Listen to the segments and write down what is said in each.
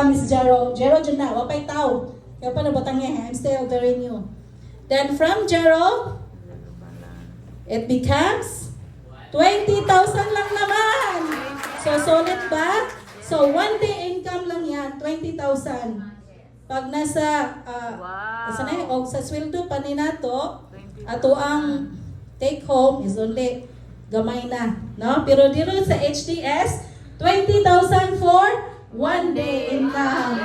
Miss Jero. Jero dyan na. Wapay tao. Kaya pa nabatang niya. I'm still very new. Then from Jero, it becomes 20,000 lang naman. So solid ba? So one day income lang yan, 20,000. Pag nasa, asa na o sa sweldo pa ni nato, ato ang take home is only gamay na. No? Pero dito sa HDS, 20,000 for one day income.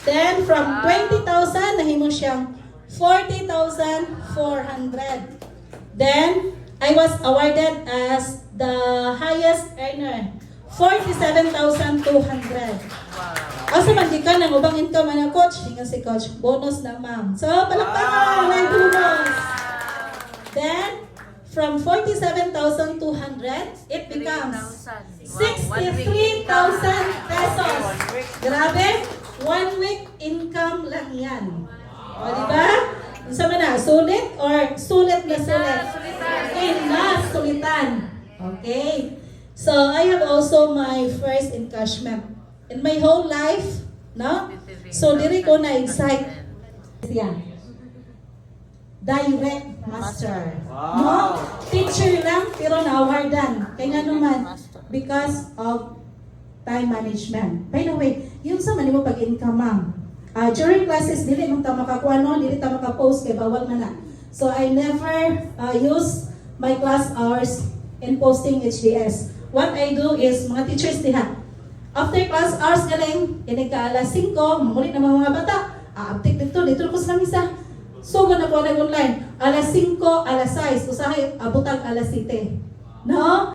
Then from 20,000, nahimo siyang 40,400. Then, I was awarded as the highest earner, 47,200. Asa man di ka ng ubang income na coach? Hinga si coach, bonus na ma'am. So, palakpakan, may bonus. Then, from 47,200, it becomes 63,000 pesos. Grabe, 1 week income lang yan. O, diba? Isa man na, sulit or sulit na sulit? Enough, sulitan. Okay. So, I have also my first encashment. In my whole life, no? So, diri ko na-excite. Yan. Direct master. No? Teacher lang, pero na-awardan. Kaya nga naman, because of time management. By the way, yung sa man mo pag-income, ma'am. During classes, dili mong ta makakuha, no? Dili ta makapost, kaya bawal man na. So, I never use my class hours in posting HDS. What I do is, mga teachers diha, after class hours galing, ka alas 5, mamulit na mga bata, update dito ko sa misa. So, na po online, alas 5, alas 6, usahay, abutag alas 7. No?